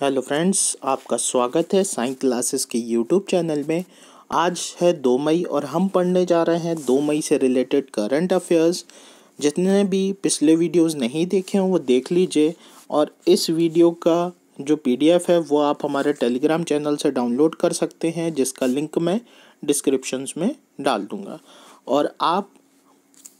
Hello friends, आपका स्वागत है साइंस क्लासेस के यूट्यूब चैनल में। आज है 2 मई और हम पढ़ने जा रहे हैं 2 मई से रिलेटेड करंट अफेयर्स। जितने भी पिछले वीडियोस नहीं देखे हों वो देख लीजिए, और इस वीडियो का जो पीडीएफ है वो आप हमारे टेलीग्राम चैनल से डाउनलोड कर सकते हैं, जिसका लिंक मैं डिस्क्रिप्शंस में डाल दूँगा। और आप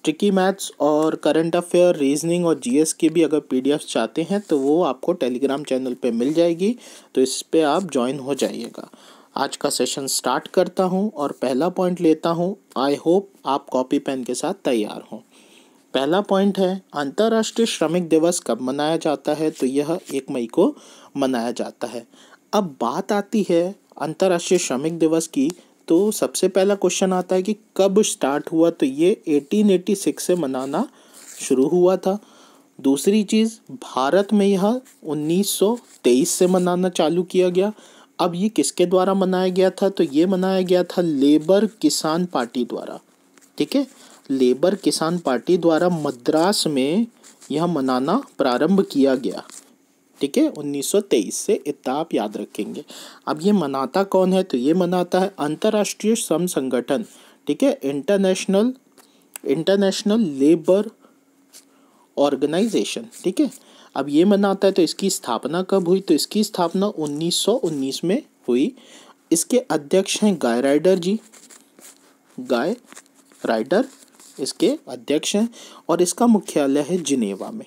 ट्रिकी मैथ्स और करंट अफेयर, रीजनिंग और जीएस की भी अगर पीडीएफ चाहते हैं तो वो आपको टेलीग्राम चैनल पे मिल जाएगी, तो इस पे आप ज्वाइन हो जाइएगा। आज का सेशन स्टार्ट करता हूँ और पहला पॉइंट लेता हूँ। आई होप आप कॉपी पेन के साथ तैयार हों। पहला पॉइंट है, अंतर्राष्ट्रीय श्रमिक दिवस कब मनाया जाता है? तो यह 1 मई को मनाया जाता है। अब बात आती है अंतर्राष्ट्रीय श्रमिक दिवस की, तो सबसे पहला क्वेश्चन आता है कि कब स्टार्ट हुआ? तो ये 1886 से मनाना शुरू हुआ था। दूसरी चीज़, भारत में यह 1923 से मनाना चालू किया गया। अब ये किसके द्वारा मनाया गया था? तो ये मनाया गया था लेबर किसान पार्टी द्वारा। ठीक है, लेबर किसान पार्टी द्वारा मद्रास में यह मनाना प्रारंभ किया गया। ठीक है, 1923 से, इतना आप याद रखेंगे। अब ये मनाता कौन है? तो ये मनाता है अंतर्राष्ट्रीय श्रम संगठन। ठीक है, इंटरनेशनल लेबर ऑर्गेनाइजेशन। ठीक है, अब ये मनाता है। तो इसकी स्थापना कब हुई? तो इसकी स्थापना 1919 में हुई। इसके अध्यक्ष हैं गाय राइडर जी। गाय राइडर इसके अध्यक्ष हैं, और इसका मुख्यालय है जिनेवा में।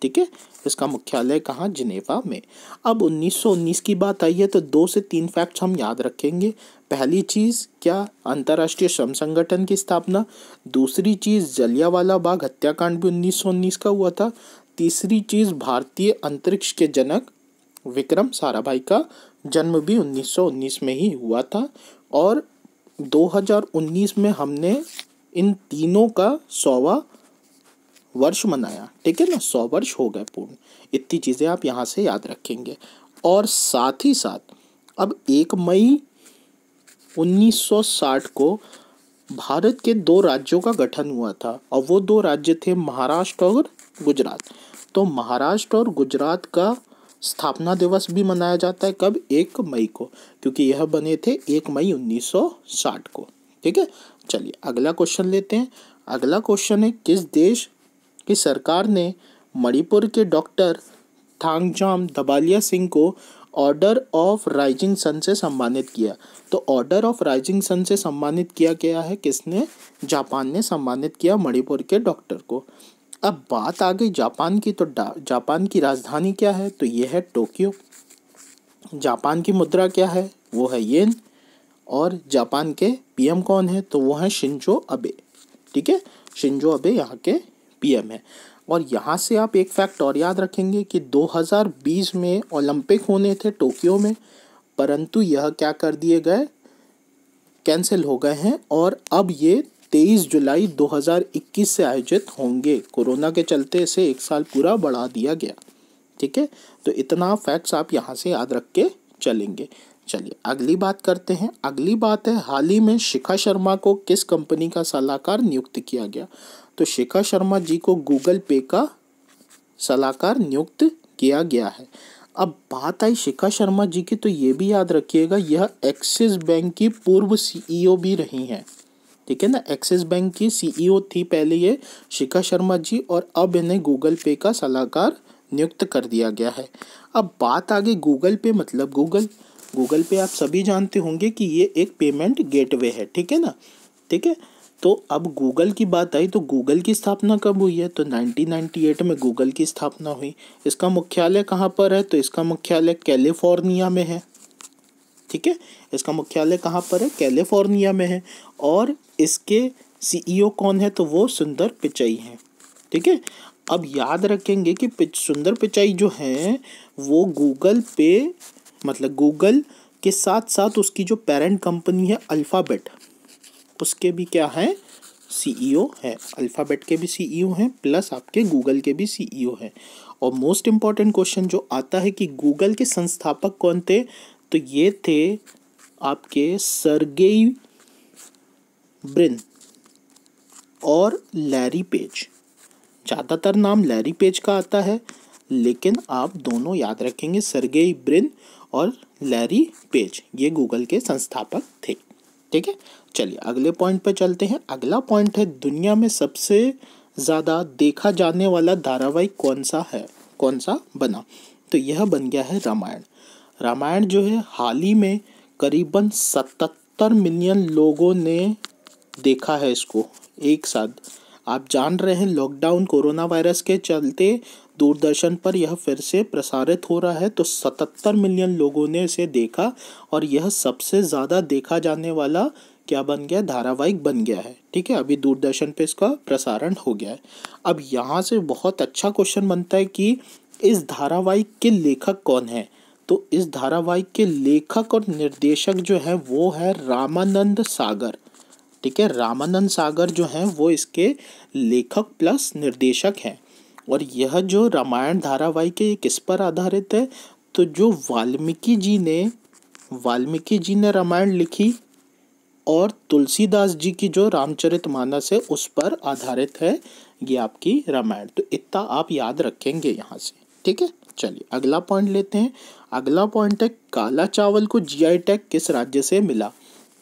ठीक है, इसका मुख्यालय कहाँ? जिनेवा में। अब 1919 की बात आई है तो 2 से 3 फैक्ट्स हम याद रखेंगे। पहली चीज़ क्या? अंतर्राष्ट्रीय श्रम संगठन की स्थापना। दूसरी चीज़, जलियांवाला बाग हत्याकांड भी 1919 का हुआ था। तीसरी चीज़, भारतीय अंतरिक्ष के जनक विक्रम साराभाई का जन्म भी 1919 में ही हुआ था। और 2019 में हमने इन तीनों का 100वां वर्ष मनाया। ठीक है ना, 100 वर्ष हो गए पूर्ण। इतनी चीज़ें आप यहाँ से याद रखेंगे। और साथ ही साथ अब 1 मई 1960 को भारत के 2 राज्यों का गठन हुआ था, और वो 2 राज्य थे महाराष्ट्र और गुजरात। तो महाराष्ट्र और गुजरात का स्थापना दिवस भी मनाया जाता है। कब? 1 मई को, क्योंकि यह बने थे 1 मई 1960 को। ठीक है, चलिए अगला क्वेश्चन लेते हैं। अगला क्वेश्चन है, किस देश की सरकार ने मणिपुर के डॉक्टर थांगजाम दबालिया सिंह को ऑर्डर ऑफ राइजिंग सन से सम्मानित किया? तो ऑर्डर ऑफ राइजिंग सन से सम्मानित किया गया है किसने? जापान ने सम्मानित किया मणिपुर के डॉक्टर को। अब बात आ गई जापान की, तो जापान की राजधानी क्या है? तो ये है टोक्यो। जापान की मुद्रा क्या है? वो है येन। और जापान के पीएम कौन है? तो वो है शिंजो अबे। ठीक है, शिंजो अबे यहाँ के पीएम है। और यहाँ से आप एक फैक्ट और याद रखेंगे कि 2020 में ओलंपिक होने थे टोक्यो में, परंतु यह क्या कर दिए गए? कैंसिल हो गए हैं। और अब ये 23 जुलाई 2021 से आयोजित होंगे। कोरोना के चलते इसे 1 साल पूरा बढ़ा दिया गया। ठीक है, तो इतना फैक्ट्स आप यहाँ से याद रख के चलेंगे। चलिए अगली बात करते हैं। अगली बात है, हाल ही में शिखा शर्मा को किस कंपनी का सलाहकार नियुक्त किया गया? तो शिखा शर्मा जी को गूगल पे का सलाहकार नियुक्त किया गया है। अब बात आई शिखा शर्मा जी की, तो ये भी याद रखिएगा, यह एक्सिस बैंक की पूर्व सीईओ भी रही हैं। ठीक है ना, एक्सिस बैंक की सीईओ थी पहले ये शिखा शर्मा जी, और अब इन्हें गूगल पे का सलाहकार नियुक्त कर दिया गया है। अब बात आ गई गूगल पे, मतलब गूगल पे आप सभी जानते होंगे कि ये एक पेमेंट गेटवे है। ठीक है ना, ठीक है। तो अब गूगल की बात आई, तो गूगल की स्थापना कब हुई है? तो 1998 में गूगल की स्थापना हुई। इसका मुख्यालय कहाँ पर है? तो इसका मुख्यालय कैलिफोर्निया में है। ठीक है, इसका मुख्यालय कहाँ पर है? कैलिफोर्निया में है। और इसके सीईओ कौन है? तो वो सुंदर पिचाई हैं। ठीक है, अब याद रखेंगे कि सुंदर पिचाई जो हैं वो गूगल पे, मतलब गूगल के साथ साथ उसकी जो पेरेंट कंपनी है अल्फ़ाबेट, उसके भी क्या है? सीईओ है। अल्फ़ाबेट के भी सीईओ हैं, प्लस आपके गूगल के भी सीईओ हैं। और मोस्ट इम्पॉर्टेंट क्वेश्चन जो आता है कि गूगल के संस्थापक कौन थे? तो ये थे आपके सर्गेई ब्रिन और लैरी पेज। ज़्यादातर नाम लैरी पेज का आता है, लेकिन आप दोनों याद रखेंगे, सर्गेई ब्रिन और लैरी पेज ये गूगल के संस्थापक थे। ठीक है, चलिए अगले पॉइंट पे चलते हैं। अगला पॉइंट है, दुनिया में सबसे ज़्यादा देखा जाने वाला धारावाहिक कौन सा है, कौन सा बना? तो यह बन गया है रामायण। रामायण जो है हाल ही में करीबन 77 मिलियन लोगों ने देखा है इसको एक साथ। आप जान रहे हैं लॉकडाउन कोरोना वायरस के चलते दूरदर्शन पर यह फिर से प्रसारित हो रहा है, तो 77 मिलियन लोगों ने इसे देखा और यह सबसे ज़्यादा देखा जाने वाला क्या बन गया, धारावाहिक बन गया है। ठीक है, अभी दूरदर्शन पे इसका प्रसारण हो गया है। अब यहाँ से बहुत अच्छा क्वेश्चन बनता है कि इस धारावाहिक के लेखक कौन है? तो इस धारावाहिक के लेखक और निर्देशक जो है वो है रामानंद सागर। ठीक है, रामानंद सागर जो हैं वो इसके लेखक प्लस निर्देशक हैं। और यह जो रामायण धारावाहिक है ये किस पर आधारित है? तो जो वाल्मीकि जी ने रामायण लिखी और तुलसीदास जी की जो रामचरितमानस है उस पर आधारित है ये आपकी रामायण। तो इतना आप याद रखेंगे यहाँ से। ठीक है, चलिए अगला पॉइंट लेते हैं। अगला पॉइंट है, काला चावल को जीआई टैग किस राज्य से मिला?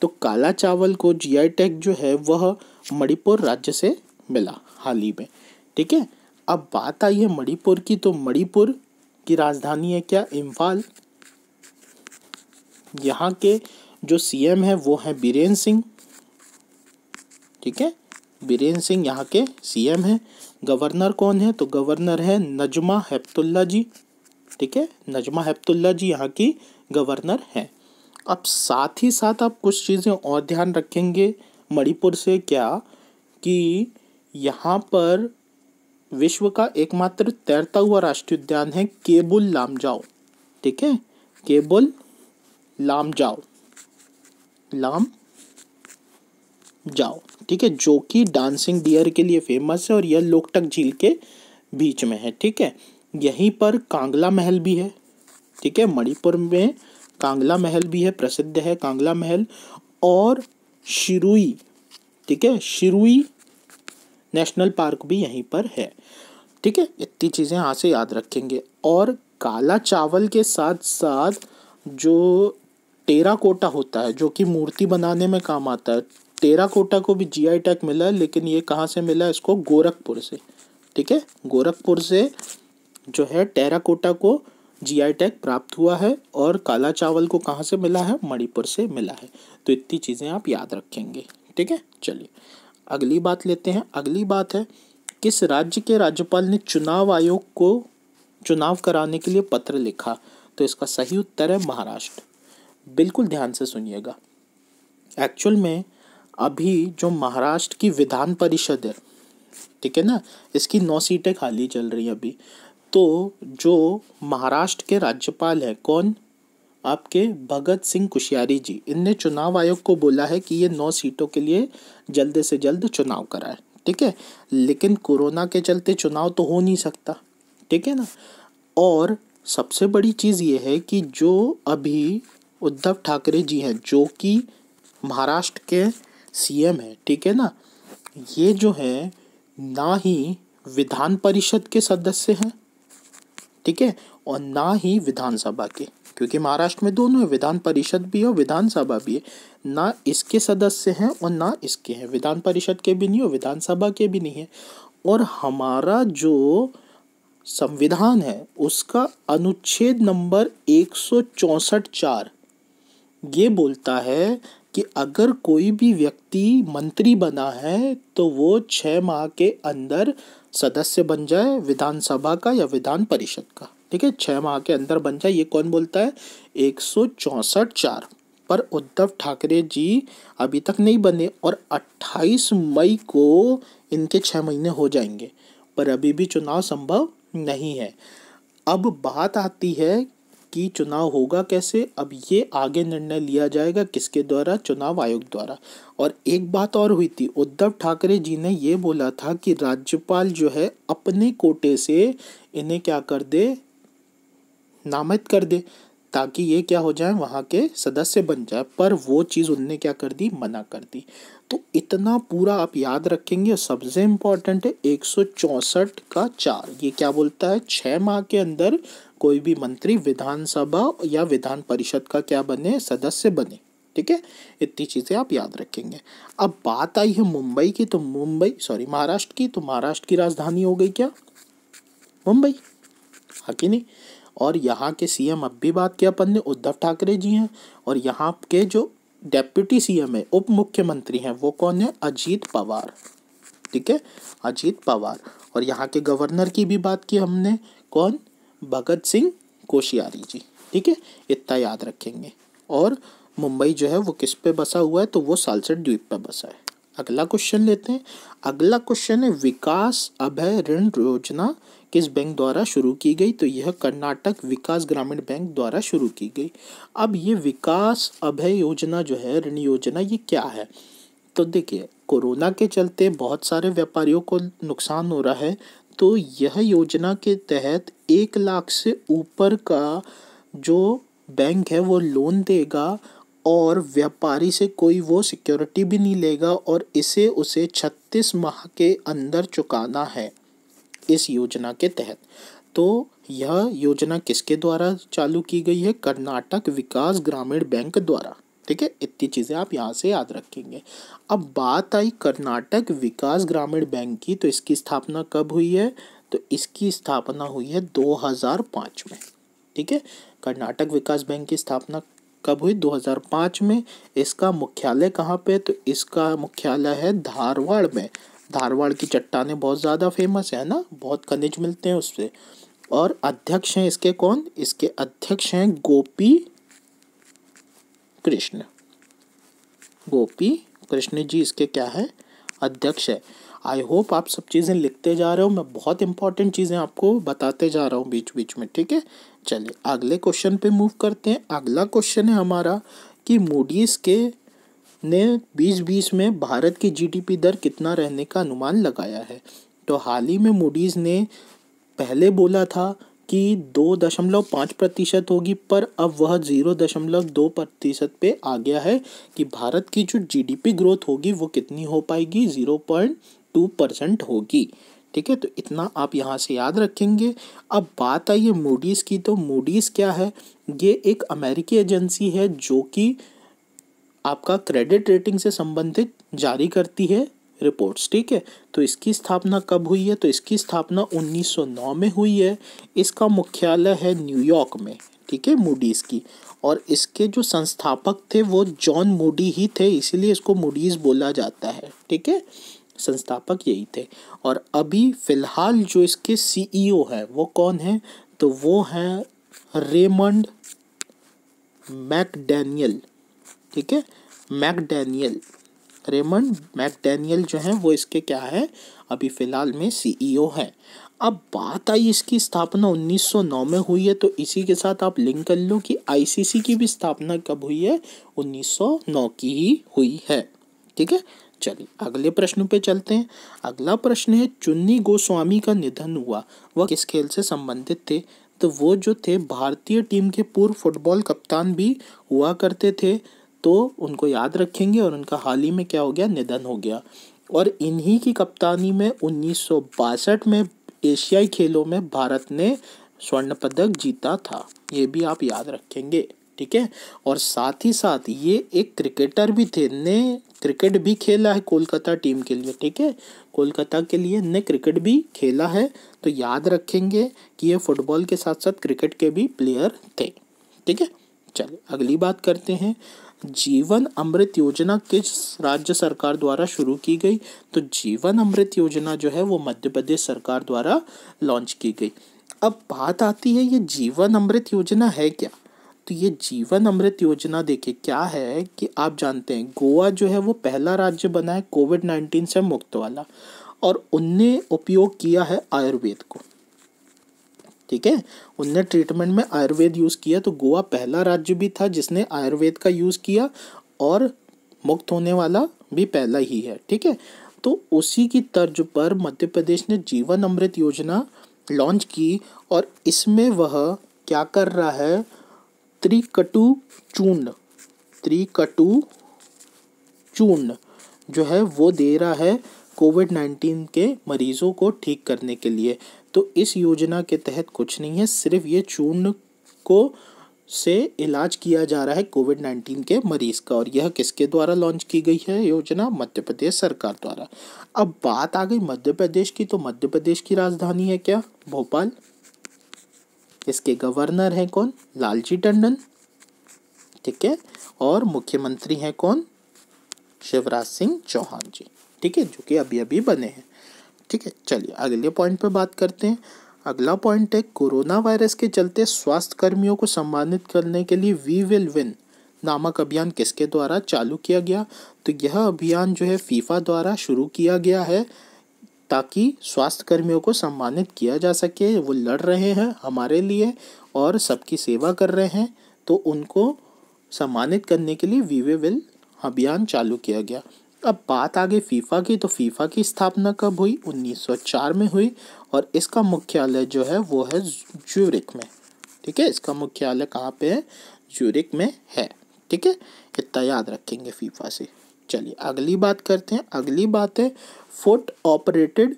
तो काला चावल को जीआई टैग जो है वह मणिपुर राज्य से मिला हाल ही में। ठीक है, अब बात आई है मणिपुर की, तो मणिपुर की राजधानी है क्या, इम्फाल। यहाँ के जो सीएम है वो है बीरेन सिंह। ठीक है, बीरेन सिंह यहाँ के सीएम हैं। गवर्नर कौन है? तो गवर्नर है नजमा हेपतुल्ला जी। ठीक है, नजमा हेपतुल्ला जी यहाँ की गवर्नर हैं। अब साथ ही साथ आप कुछ चीज़ें और ध्यान रखेंगे मणिपुर से, क्या कि यहाँ पर विश्व का एकमात्र तैरता हुआ राष्ट्रीय उद्यान है केबुल लामजाओ। ठीक है, केबुल लामजाओ, ठीक है, जो कि डांसिंग डियर के लिए फेमस है और यह लोकटक झील के बीच में है। ठीक है, यहीं पर कांगला महल भी है। ठीक है, मणिपुर में कांगला महल भी है, प्रसिद्ध है कांगला महल। और शिरुई, ठीक है, शिरुई नेशनल पार्क भी यहीं पर है। ठीक है, इतनी चीज़ें यहाँ से याद रखेंगे। और काला चावल के साथ साथ जो टेराकोटा होता है जो कि मूर्ति बनाने में काम आता है, टेराकोटा को भी जीआई टैग मिला है, लेकिन ये कहाँ से मिला है? इसको गोरखपुर से। ठीक है, गोरखपुर से जो है टेराकोटा को जीआई टैग प्राप्त हुआ है और काला चावल को कहाँ से मिला है? मणिपुर से मिला है। तो इतनी चीज़ें आप याद रखेंगे। ठीक है, चलिए अगली बात लेते हैं। अगली बात है, किस राज्य के राज्यपाल ने चुनाव आयोग को चुनाव कराने के लिए पत्र लिखा? तो इसका सही उत्तर है महाराष्ट्र। बिल्कुल ध्यान से सुनिएगा। एक्चुअल में अभी जो महाराष्ट्र की विधान परिषद है, ठीक है ना, इसकी 9 सीटें खाली चल रही हैं अभी। तो जो महाराष्ट्र के राज्यपाल हैं कौन? आपके भगत सिंह कोश्यारी जी। इनने चुनाव आयोग को बोला है कि ये 9 सीटों के लिए जल्द से जल्द चुनाव कराए। ठीक है, लेकिन कोरोना के चलते चुनाव तो हो नहीं सकता। ठीक है ना। और सबसे बड़ी चीज़ ये है कि जो अभी उद्धव ठाकरे जी हैं जो कि महाराष्ट्र के सीएम हैं, ठीक है ना, ये जो है ना ही विधान परिषद के सदस्य हैं, ठीक है, और ना ही विधानसभा के, क्योंकि महाराष्ट्र में दोनों है, विधान परिषद भी है और विधानसभा भी है। ना इसके सदस्य हैं और ना इसके हैं, विधान परिषद के भी नहीं और विधानसभा के भी नहीं है। और हमारा जो संविधान है उसका अनुच्छेद नंबर 164(4) ये बोलता है कि अगर कोई भी व्यक्ति मंत्री बना है तो वो 6 माह के अंदर सदस्य बन जाए विधानसभा का या विधान परिषद का। ठीक है, 6 माह के अंदर बन जाए। ये कौन बोलता है? 164(4). पर उद्धव ठाकरे जी अभी तक नहीं बने और 28 मई को इनके 6 महीने हो जाएंगे, पर अभी भी चुनाव संभव नहीं है। अब बात आती है कि चुनाव होगा कैसे। अब ये आगे निर्णय लिया जाएगा किसके द्वारा? चुनाव आयोग द्वारा। और एक बात और हुई थी, उद्धव ठाकरे जी ने ये बोला था कि राज्यपाल जो है अपने कोटे से इन्हें क्या कर दे, नामित कर दे, ताकि ये क्या हो जाए, वहाँ के सदस्य बन जाए, पर वो चीज़ उनने क्या कर दी, मना कर दी। तो इतना पूरा आप याद रखेंगे। सबसे इम्पोर्टेंट है 164 का 4, ये क्या बोलता है, 6 माह के अंदर कोई भी मंत्री विधानसभा या विधान परिषद का क्या बने, सदस्य बने। ठीक है, इतनी चीज़ें आप याद रखेंगे। अब बात आई है मुंबई की, तो महाराष्ट्र की, तो महाराष्ट्र की राजधानी हो गई क्या, मुंबई, हाँ कि नहीं। और यहाँ के सीएम, अब भी बात किया अपन ने, उद्धव ठाकरे जी हैं। और यहाँ के जो डेप्यूटी सीएम है, उप मुख्यमंत्री हैं, वो कौन है, अजीत पवार। ठीक है, अजीत पवार। और यहाँ के गवर्नर की भी बात की हमने, कौन, भगत सिंह कोश्यारी जी। ठीक है, इतना याद रखेंगे। और मुंबई जो है वो किस पे बसा हुआ है, तो वो सालसेट द्वीप पे बसा है। अगला क्वेश्चन लेते हैं। अगला क्वेश्चन है, विकास अभय ऋण योजना किस बैंक द्वारा शुरू की गई, तो यह कर्नाटक विकास ग्रामीण बैंक द्वारा शुरू की गई। अब ये विकास अभय योजना जो है, ऋण योजना, ये क्या है, तो देखिए कोरोना के चलते बहुत सारे व्यापारियों को नुकसान हो रहा है, तो यह योजना के तहत 1 लाख से ऊपर का जो बैंक है वो लोन देगा, और व्यापारी से कोई वो सिक्योरिटी भी नहीं लेगा, और इसे उसे 36 माह के अंदर चुकाना है इस योजना के तहत। तो यह योजना किसके द्वारा चालू की गई है, कर्नाटक विकास ग्रामीण बैंक द्वारा। ठीक है, इतनी चीज़ें आप यहाँ से याद रखेंगे। अब बात आई कर्नाटक विकास ग्रामीण बैंक की, तो इसकी स्थापना कब हुई है, तो इसकी स्थापना हुई है 2005 में। ठीक है, कर्नाटक विकास बैंक की स्थापना कब हुई, 2005 में। इसका मुख्यालय कहाँ पे, तो इसका मुख्यालय है धारवाड़ में। धारवाड़ की चट्टानें बहुत ज़्यादा फेमस है ना, बहुत खनिज मिलते हैं उससे। और अध्यक्ष हैं इसके कौन, इसके अध्यक्ष हैं गोपी कृष्ण। गोपी कृष्ण जी इसके क्या है, अध्यक्ष है। आई होप आप सब चीज़ें लिखते जा रहे हो, मैं बहुत इंपॉर्टेंट चीज़ें आपको बताते जा रहा हूँ बीच बीच में। ठीक है, चलिए अगले क्वेश्चन पे मूव करते हैं। अगला क्वेश्चन है हमारा कि मूडीज के ने 2020 में भारत की जीडीपी दर कितना रहने का अनुमान लगाया है। तो हाल ही में मूडीज ने पहले बोला था कि 2.5% होगी, पर अब वह 0.2% पे आ गया है कि भारत की जो जीडीपी ग्रोथ होगी वो कितनी हो पाएगी, 0.2% होगी। ठीक है, तो इतना आप यहाँ से याद रखेंगे। अब बात आई है मूडीज़ की, तो मूडीज़ क्या है, ये एक अमेरिकी एजेंसी है जो कि आपका क्रेडिट रेटिंग से संबंधित जारी करती है रिपोर्ट्स। ठीक है, तो इसकी स्थापना कब हुई है, तो इसकी स्थापना 1909 में हुई है। इसका मुख्यालय है न्यूयॉर्क में। ठीक है, मूडीज़ की। और इसके जो संस्थापक थे वो जॉन मूडी ही थे, इसीलिए इसको मूडीज़ बोला जाता है। ठीक है, संस्थापक यही थे। और अभी फ़िलहाल जो इसके सीईओ हैं वो कौन हैं, तो वो हैं रेमंड मैकडैनियल। ठीक है, मैकडैनियल, रेमंड मैकडैनियल जो हैं वो इसके क्या है, अभी फ़िलहाल में सीईओ हैं। अब बात आई इसकी स्थापना 1909 में हुई है, तो इसी के साथ आप लिंक कर लो कि आईसीसी की भी स्थापना कब हुई है, 1909 की ही हुई है। ठीक है, चलिए अगले प्रश्न पे चलते हैं। अगला प्रश्न है, चुन्नी गोस्वामी का निधन हुआ, वह किस खेल से संबंधित थे, तो वो जो थे भारतीय टीम के पूर्व फुटबॉल कप्तान भी हुआ करते थे, तो उनको याद रखेंगे। और उनका हाल ही में क्या हो गया, निधन हो गया। और इन्हीं की कप्तानी में 1962 में एशियाई खेलों में भारत ने स्वर्ण पदक जीता था, ये भी आप याद रखेंगे। ठीक है, और साथ ही साथ ये एक क्रिकेटर भी थे, ने क्रिकेट भी खेला है कोलकाता टीम के लिए। ठीक है, कोलकाता के लिए ने क्रिकेट भी खेला है, तो याद रखेंगे कि ये फुटबॉल के साथ साथ क्रिकेट के भी प्लेयर थे। ठीक है, चलिए अगली बात करते हैं। जीवन अमृत योजना किस राज्य सरकार द्वारा शुरू की गई, तो जीवन अमृत योजना जो है वो मध्य प्रदेश सरकार द्वारा लॉन्च की गई। अब बात आती है ये जीवन अमृत योजना है क्या, तो ये जीवन अमृत योजना देखिए क्या है कि आप जानते हैं गोवा जो है वो पहला राज्य बना है कोविड-19 से मुक्त वाला, और उनने उपयोग किया है आयुर्वेद को। ठीक है, उनने ट्रीटमेंट में आयुर्वेद यूज़ किया, तो गोवा पहला राज्य भी था जिसने आयुर्वेद का यूज़ किया, और मुक्त होने वाला भी पहला ही है। ठीक है, तो उसी की तर्ज पर मध्य प्रदेश ने जीवन अमृत योजना लॉन्च की, और इसमें वह क्या कर रहा है, त्रिकटु चूर्ण, त्रिकटु चूर्ण जो है वो दे रहा है कोविड-19 के मरीजों को ठीक करने के लिए। तो इस योजना के तहत कुछ नहीं है, सिर्फ ये चूर्ण को से इलाज किया जा रहा है कोविड-19 के मरीज का। और यह किसके द्वारा लॉन्च की गई है योजना? मध्य प्रदेश सरकार द्वारा। अब बात आ गई मध्य प्रदेश की, तो मध्य प्रदेश की राजधानी है क्या? भोपाल। इसके गवर्नर हैं कौन? लालजी टंडन, ठीक है। और मुख्यमंत्री हैं कौन? शिवराज सिंह चौहान जी, ठीक है, जो कि अभी अभी बने हैं, ठीक है। चलिए अगले पॉइंट पे बात करते हैं। अगला पॉइंट है कोरोना वायरस के चलते स्वास्थ्य कर्मियों को सम्मानित करने के लिए वी विल विन नामक अभियान किसके द्वारा चालू किया गया? तो यह अभियान जो है फीफा द्वारा शुरू किया गया है ताकि स्वास्थ्य कर्मियों को सम्मानित किया जा सके। वो लड़ रहे हैं हमारे लिए और सबकी सेवा कर रहे हैं, तो उनको सम्मानित करने के लिए वी विल अभियान चालू किया गया। अब बात आ गई फीफा की, तो फीफा की स्थापना कब हुई? 1904 में हुई और इसका मुख्यालय जो है वो है ज्यूरिख में, ठीक है। इसका मुख्यालय कहाँ पे है? ज्यूरिख में है, ठीक है। इतना याद रखेंगे फीफा से। चलिए अगली बात करते हैं। अगली बात है फुट ऑपरेटेड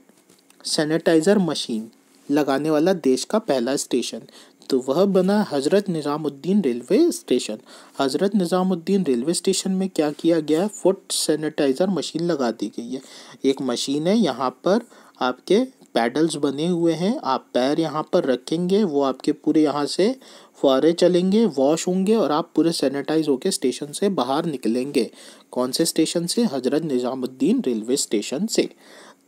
सैनिटाइजर मशीन लगाने वाला देश का पहला स्टेशन, तो वह बना Hazrat Nizamuddin railway station. Hazrat Nizamuddin railway station में क्या किया गया है? फुट सैनिटाइज़र मशीन लगा दी गई है। एक मशीन है, यहाँ पर आपके पैडल्स बने हुए हैं, आप पैर यहाँ पर रखेंगे, वो आपके पूरे यहाँ से फुहारे चलेंगे, वॉश होंगे और आप पूरे सैनिटाइज होके स्टेशन से बाहर निकलेंगे। कौन से स्टेशन से? हज़रत निज़ामुद्दीन रेलवे स्टेशन से।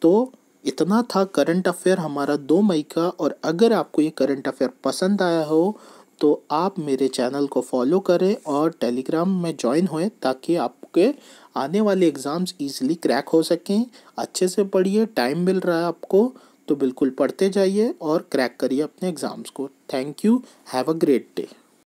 तो इतना था करंट अफेयर हमारा 2 मई का। और अगर आपको ये करंट अफेयर पसंद आया हो तो आप मेरे चैनल को फॉलो करें और टेलीग्राम में ज्वाइन होएं ताकि आपके आने वाले एग्ज़ाम्स इजीली क्रैक हो सकें। अच्छे से पढ़िए, टाइम मिल रहा है आपको तो बिल्कुल पढ़ते जाइए और क्रैक करिए अपने एग्ज़ाम्स को। Thank you, have a great day.